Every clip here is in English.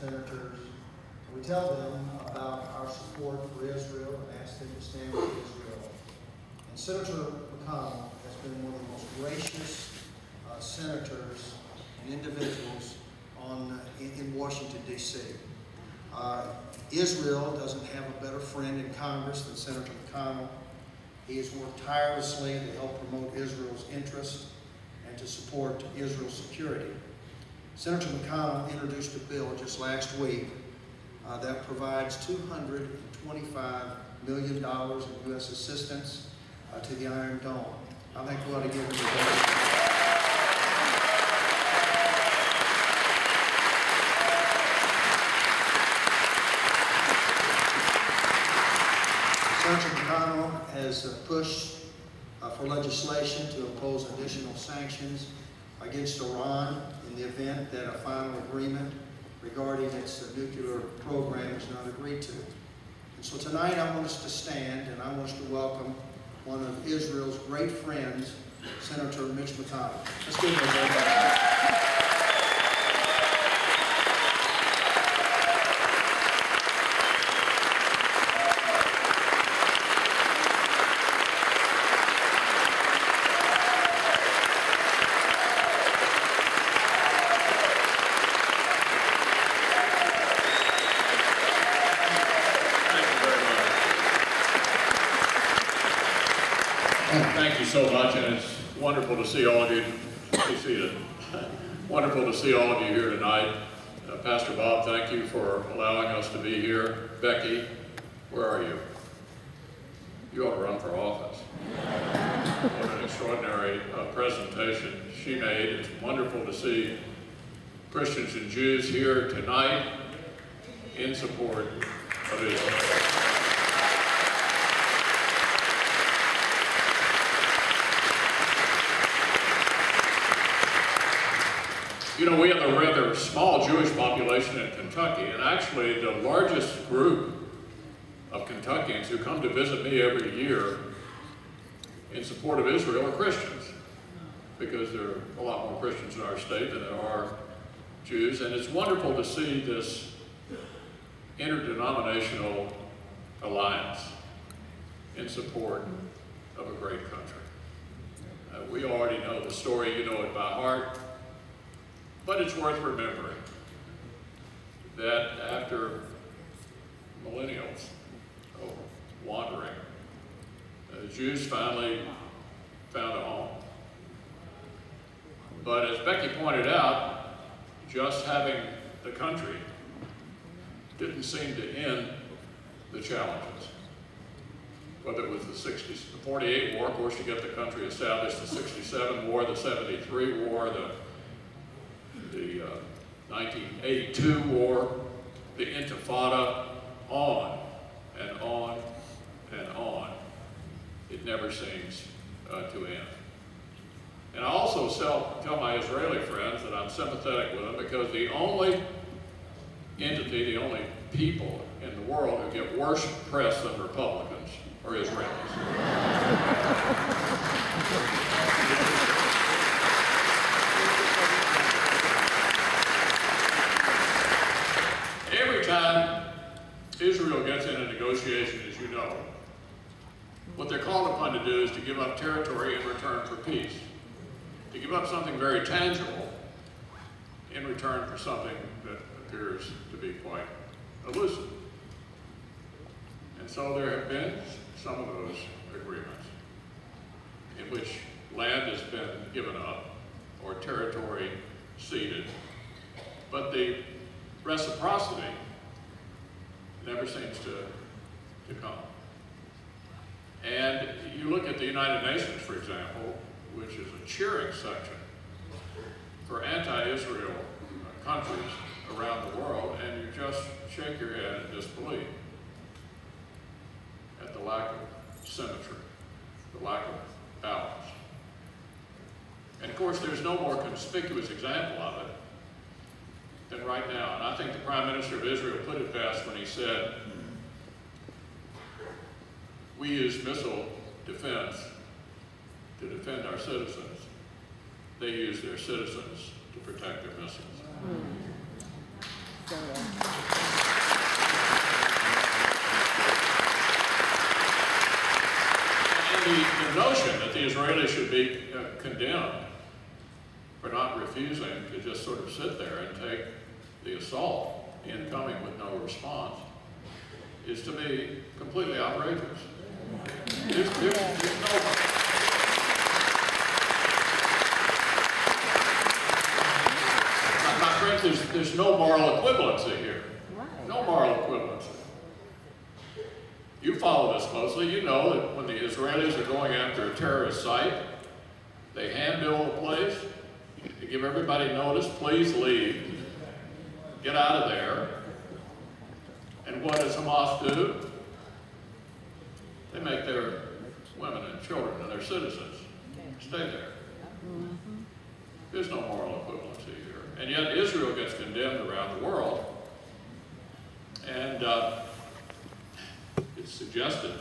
senators. We tell them about our support for Israel and ask them to stand with Israel. And Senator McConnell has been one of the most gracious senators and individuals in Washington, D.C. Israel doesn't have a better friend in Congress than Senator McConnell. He has worked tirelessly to help promote Israel's interests and to support Israel's security. Senator McConnell introduced a bill just last week that provides $225 million in U.S. assistance to the Iron Dome. I think we ought to give him a vote. Senator McConnell has pushed for legislation to impose additional sanctions against Iran in the event that a final agreement regarding its nuclear program is not agreed to. And so tonight I want us to stand and I want us to welcome one of Israel's great friends, Senator Mitch McConnell. Let's give him a vote. Thank you so much, and it's wonderful to see all of you. Be seated. Wonderful to see all of you here tonight. Pastor Bob, thank you for allowing us to be here. Becky, where are you? You ought to run for office. What an extraordinary presentation she made. It's wonderful to see Christians and Jews here tonight in support of Israel. You know, we have a rather small Jewish population in Kentucky, and actually the largest group of Kentuckians who come to visit me every year in support of Israel are Christians, because there are a lot more Christians in our state than there are Jews, and it's wonderful to see this interdenominational alliance in support of a great country. We already know the story, you know it by heart. But it's worth remembering that after millennials of wandering, the Jews finally found a home. But as Becky pointed out, just having the country didn't seem to end the challenges. Whether it was the 48 war, of course, to get the country established, the 67 war, the 73 war, the 1982 war, the Intifada, on and on and on. It never seems to end. And I also tell my Israeli friends that I'm sympathetic with them, because the only entity, the only people in the world who get worse press than Republicans are Israelis. Every time Israel gets in a negotiation, as you know, what they're called upon to do is to give up territory in return for peace, to give up something very tangible in return for something that appears to be quite elusive. And so there have been some of those agreements in which land has been given up or territory ceded, but the reciprocity never seems to come. And you look at the United Nations, for example, which is a cheering section for anti-Israel countries around the world, and you just shake your head in disbelief at the lack of symmetry, the lack of balance. And of course, there's no more conspicuous example of it than right now. And I think the Prime Minister of Israel put it best when he said, we use missile defense to defend our citizens. They use their citizens to protect their missiles. And the notion that the Israelis should be condemned for not refusing to just sort of sit there and take the assault incoming with no response is to me completely outrageous. There's no... My friends, there's no moral equivalency here. No moral equivalency. You follow this closely. You know that when the Israelis are going after a terrorist site, they handbill the place. They give everybody notice, please leave. Get out of there. And what does Hamas do? They make their women and children and their citizens stay there. There's no moral equivalency here. And yet Israel gets condemned around the world. And it's suggested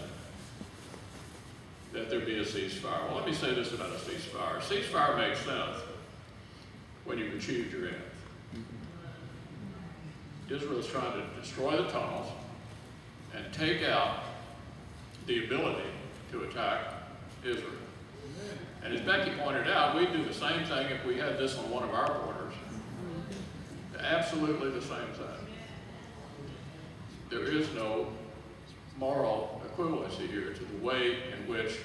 that there be a ceasefire. Well, let me say this about a ceasefire. A ceasefire makes sense when you've achieved your end. Israel is trying to destroy the tunnels and take out the ability to attack Israel. And as Becky pointed out, we'd do the same thing if we had this on one of our borders. Absolutely the same thing. There is no moral equivalency here to the way in which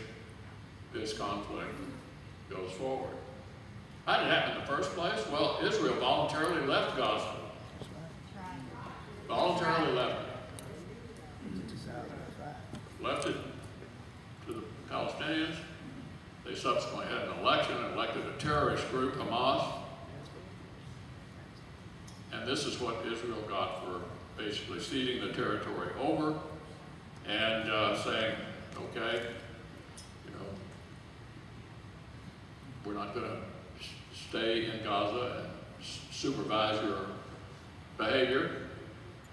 this conflict goes forward. How did it happen in the first place? Well, Israel voluntarily left Gaza. Voluntarily left it. Left it to the Palestinians. They subsequently had an election and elected a terrorist group, Hamas. And this is what Israel got for basically ceding the territory over and saying, okay, you know, we're not going to stay in Gaza and supervise your behavior.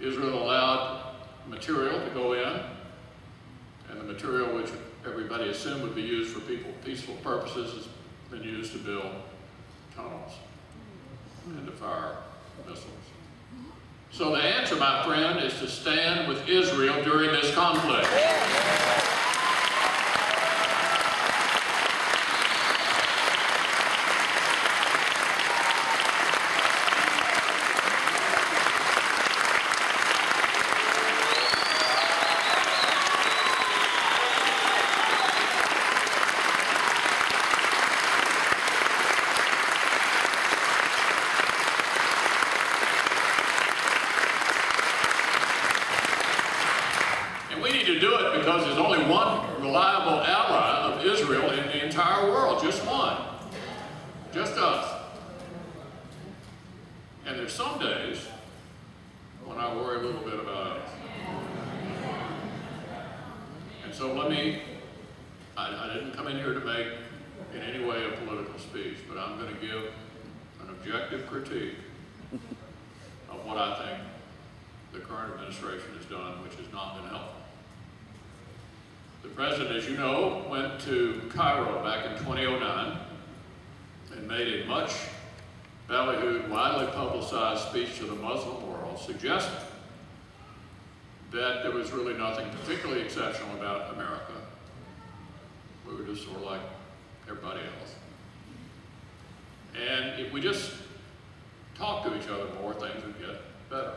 Israel allowed material to go in, and the material which everybody assumed would be used for peaceful purposes has been used to build tunnels and to fire missiles. So the answer, my friend, is to stand with Israel during this conflict. Suggested that there was really nothing particularly exceptional about America. We were just sort of like everybody else. And if we just talk to each other more, things would get better.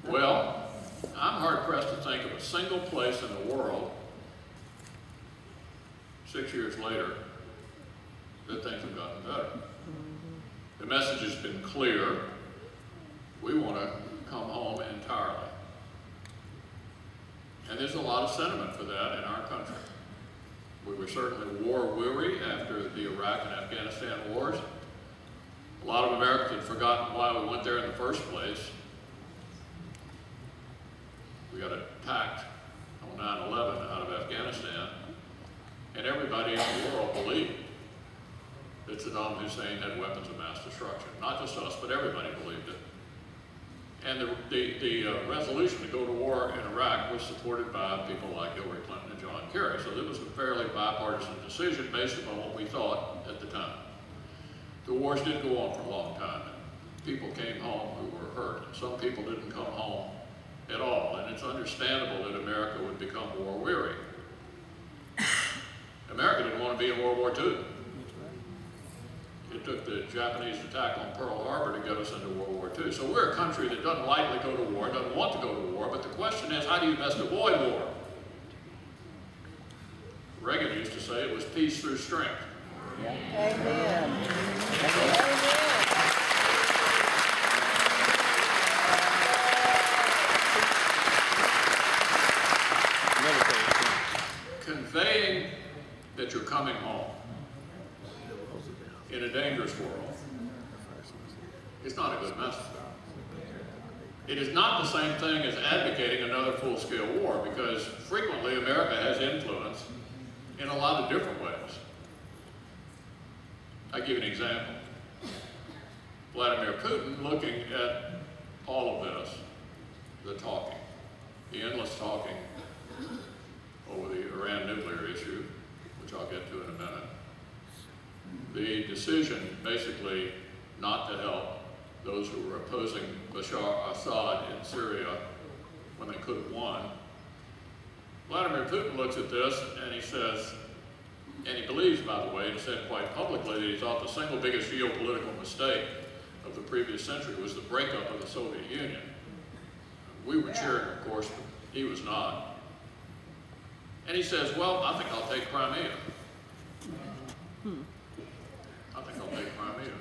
Well, I'm hard-pressed to think of a single place in the world 6 years later that things have gotten better. The message has been clear. We want to come home entirely. And there's a lot of sentiment for that in our country. We were certainly war-weary after the Iraq and Afghanistan wars. A lot of Americans had forgotten why we went there in the first place. We got attacked on 9/11 out of Afghanistan, and everybody in the world believed that Saddam Hussein had weapons of mass destruction. Not just us, but everybody believed it. And the resolution to go to war in Iraq was supported by people like Hillary Clinton and John Kerry. So it was a fairly bipartisan decision based upon what we thought at the time. The wars did go on for a long time. people came home who were hurt. Some people didn't come home at all, and it's understandable that America would become war weary. America didn't want to be in World War II. It took the Japanese attack on Pearl Harbor to get us into World War II. So we're a country that doesn't lightly go to war, doesn't want to go to war, but the question is, how do you best avoid war? Reagan used to say it was peace through strength. Yeah. Amen. Amen. Conveying that you're coming home in a dangerous world is not a good message. It is not the same thing as advocating another full-scale war, because frequently America has influence in a lot of different ways. I'll give you an example. Vladimir Putin, looking at all of this, the talking, the endless talking over the Iran nuclear issue, which I'll get to in a minute, the decision basically not to help those who were opposing Bashar Assad in Syria when they could have won. Vladimir Putin looks at this and he says, and he believes, by the way, and said quite publicly that he thought the single biggest geopolitical mistake of the previous century was the breakup of the Soviet Union. We were cheering, of course, but he was not. And he says, well, I think I'll take Crimea. I think I'll take Crimea.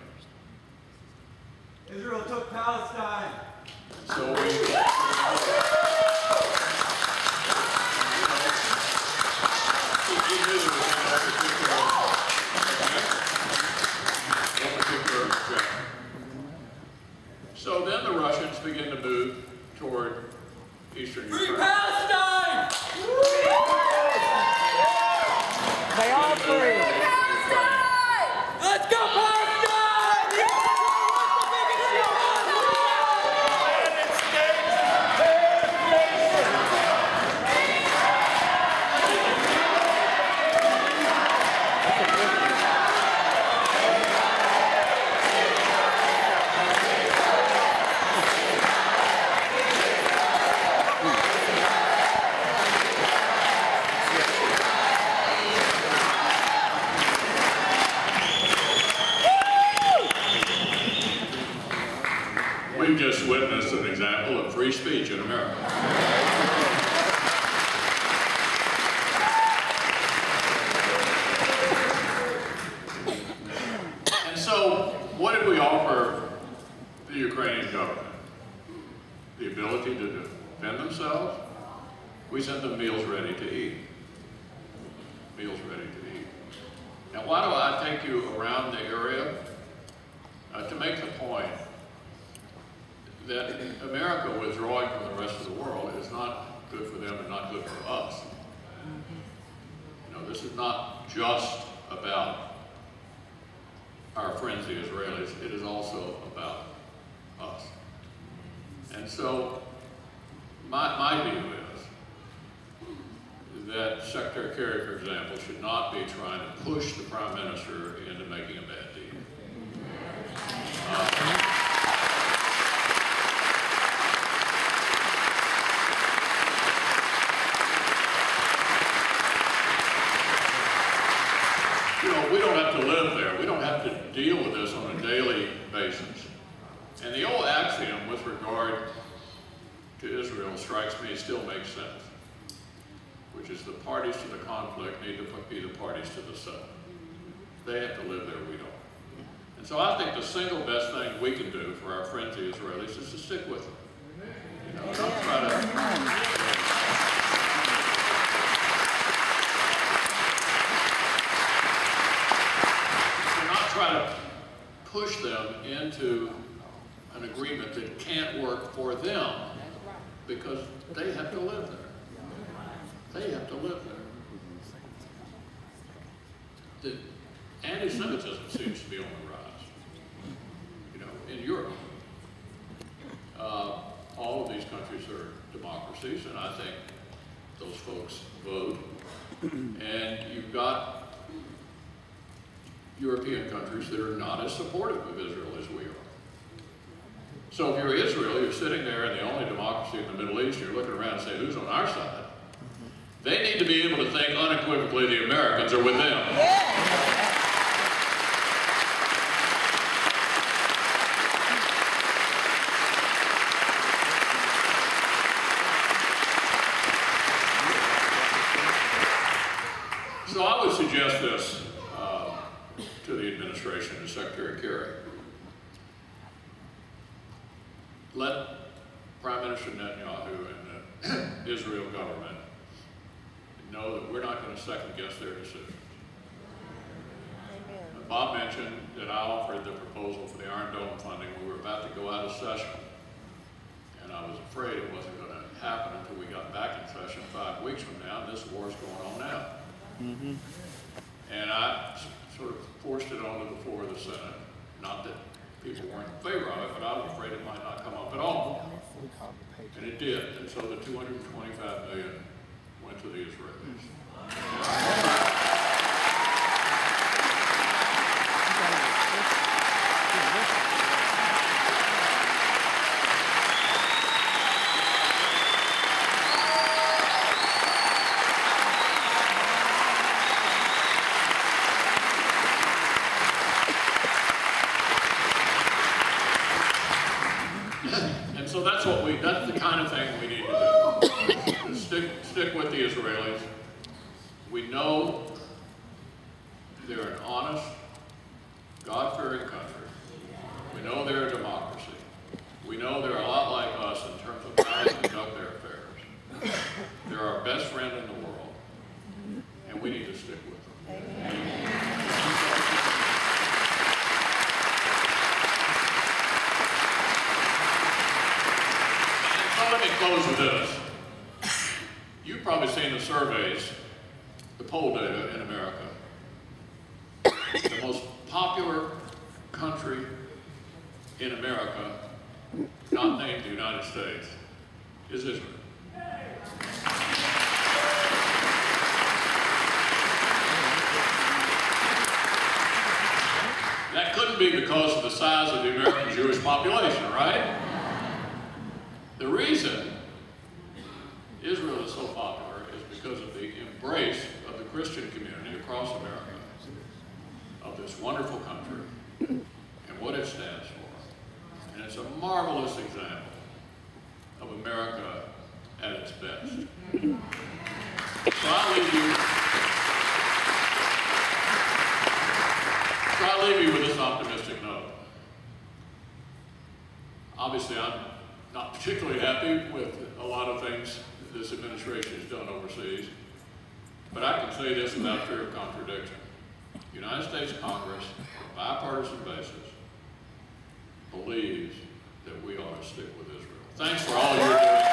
Israel took Palestine. So we, he knew there was no particular objective. So then the Russians begin to move toward eastern Ukraine. Free Palestine! They all free. Let's go Palestine! We've just witnessed an example of free speech in America. And so, what did we offer the Ukrainian government? The ability to defend themselves. We sent them meals ready to eat. Meals ready to eat. Now, why do I take you around the area? To make the point that America withdrawing from the rest of the world is not good for them and not good for us. You know, this is not just about our friends, the Israelis. It is also about us. And so, my view is that Secretary Kerry, for example, should not be trying to push the Prime Minister into making a bad deal. You know, we don't have to live there. We don't have to deal with this on a daily basis. And the old axiom with regard to Israel strikes me still makes sense, which is the parties to the conflict need to be the parties to the settlement. They have to live there, we don't. And so I think the single best thing we can do for our friends, the Israelis, is to stick with them. You know, don't try to push them into an agreement that can't work for them, because they have to live there. They have to live there. The anti-Semitism seems to be on the rise. You know, in Europe, all of these countries are democracies, and I think those folks vote. And you've got European countries that are not as supportive of Israel as we are. So if you're Israel, you're sitting there in the only democracy in the Middle East, you're looking around and saying, who's on our side? They need to be able to think unequivocally the Americans are with them. Yeah. So I would suggest this to the administration, to Secretary Kerry. Let Prime Minister Netanyahu and the Israel government know that we're not going to second guess their decisions. Amen. Bob mentioned that I offered the proposal for the Iron Dome funding. We were about to go out of session, and I was afraid it wasn't going to happen until we got back in session 5 weeks from now, and this war's going on now. Mm-hmm. And I sort of forced it onto the floor of the Senate. Not that people weren't in favor of it, but I was afraid it might not come up at all. And it did. And so the $225 million went to the Israelis. So that's the kind of thing we need to do. Stick with the Israelis. We know they're an honest, God-fearing country. We know they're a democracy. We know they're a lot like us in terms of how they conduct their affairs. They're our best friend in the world, and we need to stick with them. Amen. Let me close with this. You've probably seen the surveys, the poll data in America. The most popular country in America, not named the United States, is Israel. That couldn't be because of the size of the American Jewish population, right? The reason Israel is so popular is because of the embrace of the Christian community across America of this wonderful country and what it stands for. And it's a marvelous example of America at its best. So I'll leave you with this optimistic note. Obviously, I'm not particularly happy with a lot of things this administration has done overseas, but I can say this without fear of contradiction. The United States Congress, on a bipartisan basis, believes that we ought to stick with Israel. Thanks for all you're doing.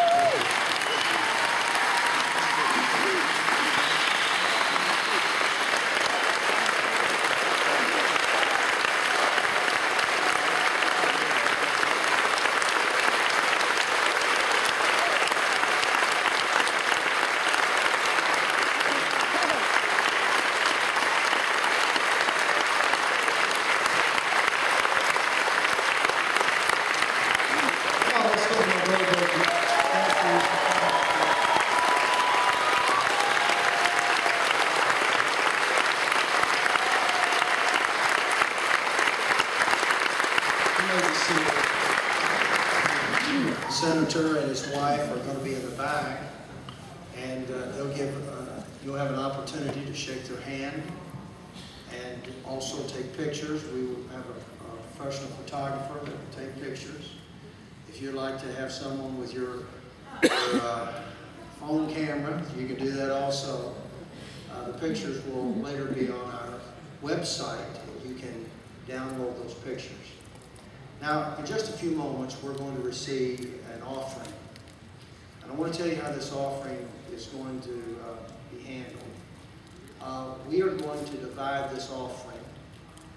Senator and his wife are going to be in the back, and you'll have an opportunity to shake their hand and also take pictures. We will have a professional photographer that will take pictures. If you'd like to have someone with your phone camera, you can do that also. The pictures will later be on our website. You can download those pictures. Now, in just a few moments, we're going to receive an offering. And I want to tell you how this offering is going to be handled. We are going to divide this offering.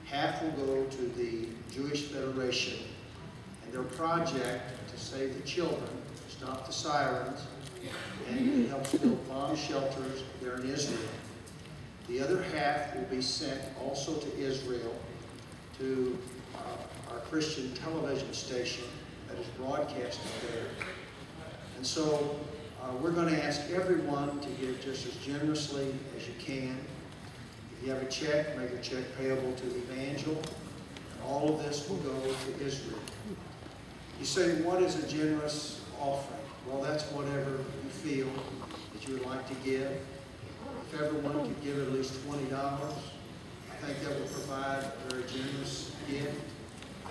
Half will go to the Jewish Federation and their project to save the children, stop the sirens, and it helps build bomb shelters there in Israel. The other half will be sent also to Israel to our Christian television station that that is broadcasted there. And so we're going to ask everyone to give just as generously as you can. If you have a check, make a check payable to the Evangel. And all of this will go to Israel. You say, what is a generous offering? Well, that's whatever you feel that you would like to give. If everyone could give at least $20, I think that would provide a very generous gift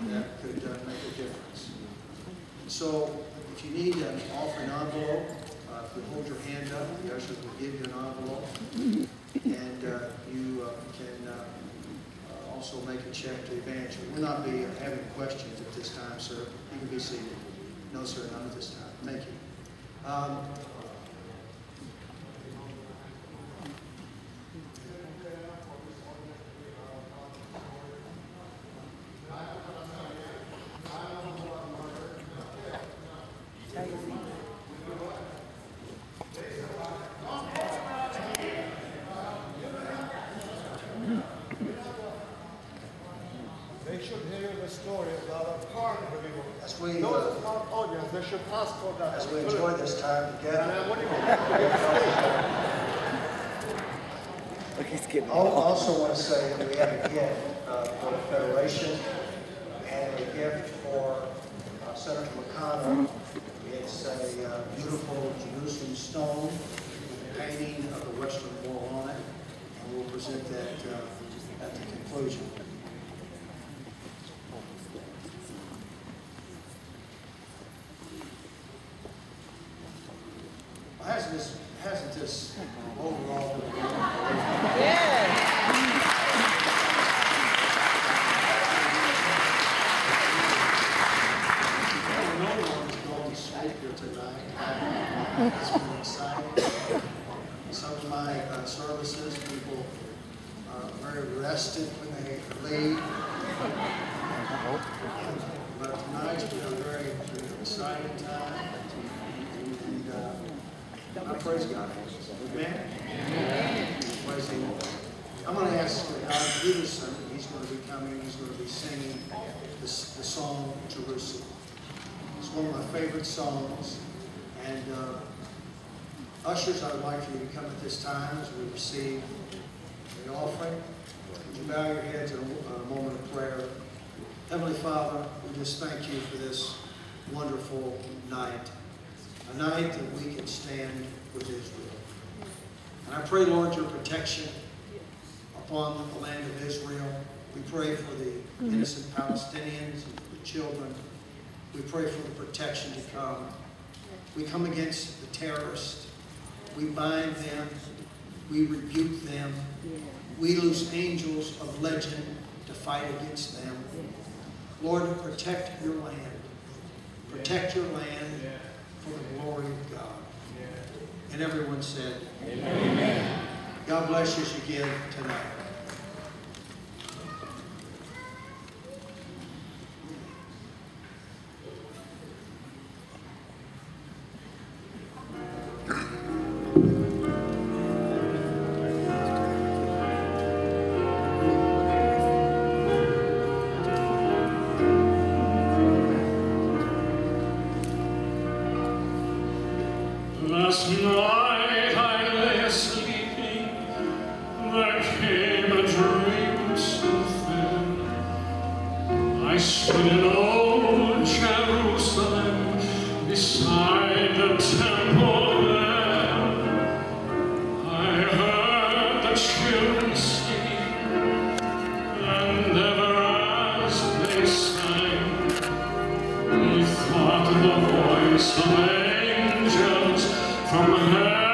that could make a difference. So if you need an offering envelope, if you hold your hand up, the ushers will give you an envelope. And you can also make a check to Evangel. We'll not be having questions at this time, sir. You can be seated. No, sir, none at this time. Thank you. They should hear the story about a carnival. As we, those in our audience, they should ask for that. as we enjoy this time together, What do you think? Look, he's getting I also want to say that we have a gift for the Federation and a gift for Senator McConnell. It's a beautiful Jerusalem stone with a painting of the Western Wall on it, and we'll present that at the conclusion. Hasn't this overall been Yeah. No one's going to sleep here tonight. It's been exciting. Some of my services, people are very rested when they leave. But tonight's been a very exciting time. And I praise God. Amen? Praise the Lord. I'm going to ask Don Peterson. He's going to be coming. He's going to be singing the song Jerusalem. It's one of my favorite songs. And ushers, I would like for you to come at this time as we receive the offering. Would you bow your heads in a moment of prayer? Heavenly Father, we just thank you for this wonderful night. A night that we can stand with Israel. And I pray, Lord, your protection upon the land of Israel. We pray for the innocent Palestinians and for the children. We pray for the protection to come. We come against the terrorists. We bind them. We rebuke them. We loose angels of legend to fight against them. Lord, protect your land. Protect your land for the glory of God. And everyone said, amen. God bless you as you give tonight. Last night I lay sleeping, there came a dream so thin. I stood in old Jerusalem, beside the temple there. I heard the children sing, and ever as they sang, methought the voice of angels from heaven.